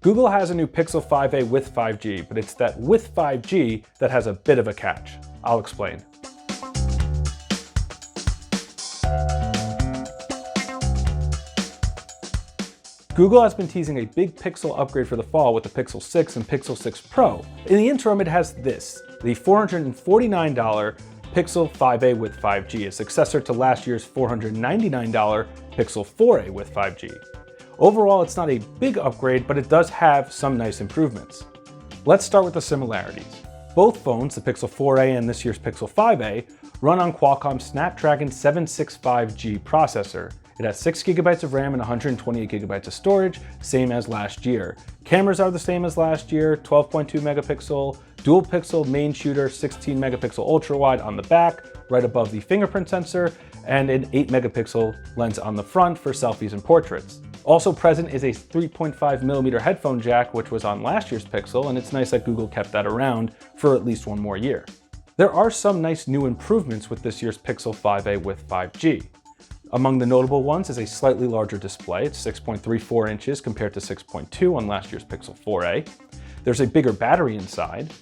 Google has a new Pixel 5a with 5G, but it's that with 5G that has a bit of a catch. I'll explain. Google has been teasing a big Pixel upgrade for the fall with the Pixel 6 and Pixel 6 Pro. In the interim, it has this, the $449 Pixel 5a with 5G, a successor to last year's $499 Pixel 4a with 5G. Overall, it's not a big upgrade, but it does have some nice improvements. Let's start with the similarities. Both phones, the Pixel 4a and this year's Pixel 5a, run on Qualcomm's Snapdragon 765G processor. It has 6 GB of RAM and 128 GB of storage, same as last year. Cameras are the same as last year, 12.2 megapixel, dual pixel main shooter, 16 megapixel ultra wide on the back, right above the fingerprint sensor, and an 8 megapixel lens on the front for selfies and portraits. Also present is a 3.5mm headphone jack, which was on last year's Pixel, and it's nice that Google kept that around for at least one more year. There are some nice new improvements with this year's Pixel 5a with 5G. Among the notable ones is a slightly larger display. It's 6.34 inches compared to 6.2 on last year's Pixel 4a. There's a bigger battery inside,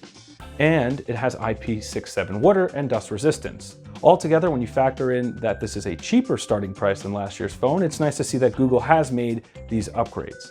and it has IP67 water and dust resistance. Altogether, when you factor in that this is a cheaper starting price than last year's phone, it's nice to see that Google has made these upgrades.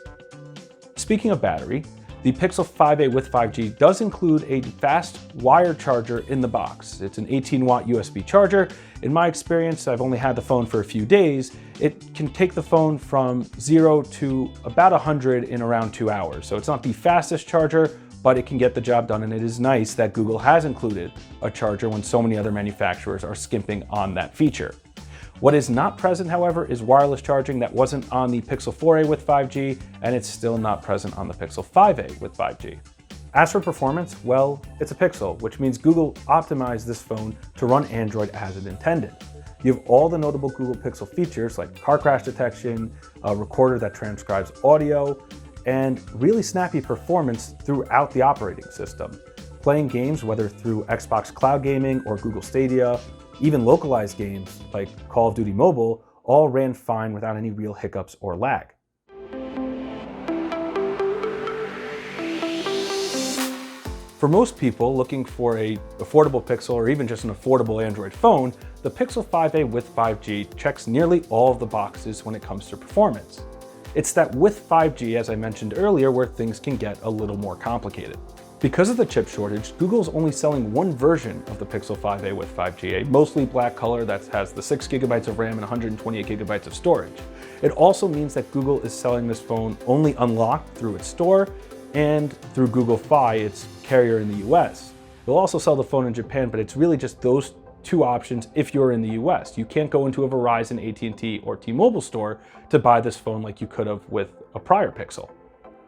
Speaking of battery, the Pixel 5a with 5G does include a fast wire charger in the box. It's an 18-watt USB charger. In my experience, I've only had the phone for a few days. It can take the phone from 0 to about 100 in around 2 hours. So it's not the fastest charger, but it can get the job done, and it is nice that Google has included a charger when so many other manufacturers are skimping on that feature. What is not present, however, is wireless charging. That wasn't on the Pixel 4a with 5G, and it's still not present on the Pixel 5a with 5G. As for performance, well, it's a Pixel, which means Google optimized this phone to run Android as it intended. You have all the notable Google Pixel features like car crash detection, a recorder that transcribes audio, and really snappy performance throughout the operating system. Playing games, whether through Xbox Cloud Gaming or Google Stadia, even localized games like Call of Duty Mobile, all ran fine without any real hiccups or lag. For most people looking for an affordable Pixel or even just an affordable Android phone, the Pixel 5a with 5G checks nearly all of the boxes when it comes to performance. It's that with 5G, as I mentioned earlier, where things can get a little more complicated. Because of the chip shortage, Google's only selling one version of the Pixel 5a with 5G, a mostly black color that has the 6 GB of RAM and 128 GB of storage. It also means that Google is selling this phone only unlocked through its store and through Google Fi, its carrier in the US. They'll also sell the phone in Japan, but it's really just those two options if you're in the US. You can't go into a Verizon, AT&T, or T-Mobile store to buy this phone like you could have with a prior Pixel.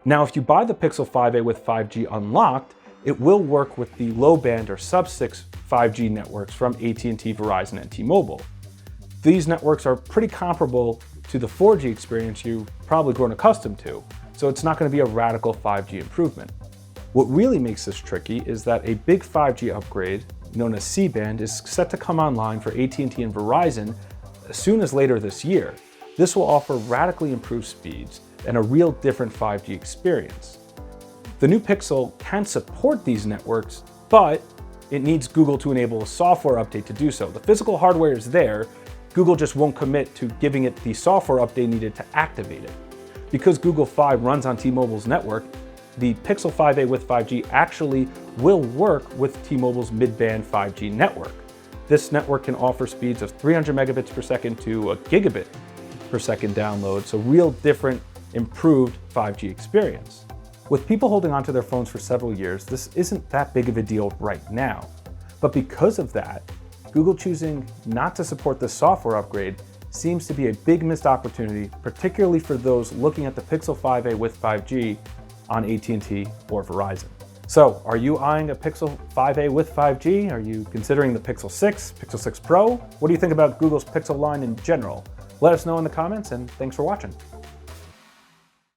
Now, if you buy the Pixel 5a with 5G unlocked, it will work with the low-band or sub-6 5G networks from AT&T, Verizon, and T-Mobile. These networks are pretty comparable to the 4G experience you've probably grown accustomed to, so it's not going to be a radical 5G improvement. What really makes this tricky is that a big 5G upgrade, known as C-band, is set to come online for AT&T and Verizon as soon as later this year. This will offer radically improved speeds and a real different 5G experience. The new Pixel can support these networks, but it needs Google to enable a software update to do so. The physical hardware is there, Google just won't commit to giving it the software update needed to activate it. Because Google Fi runs on T-Mobile's network, the Pixel 5a with 5G actually will work with T-Mobile's mid-band 5G network. This network can offer speeds of 300 megabits per second to a gigabit per second download, so real different, improved 5G experience. With people holding onto their phones for several years, this isn't that big of a deal right now. But because of that, Google choosing not to support this software upgrade seems to be a big missed opportunity, particularly for those looking at the Pixel 5a with 5G on AT&T or Verizon. So, are you eyeing a Pixel 5a with 5G? Are you considering the Pixel 6, Pixel 6 Pro? What do you think about Google's Pixel line in general? Let us know in the comments, and thanks for watching.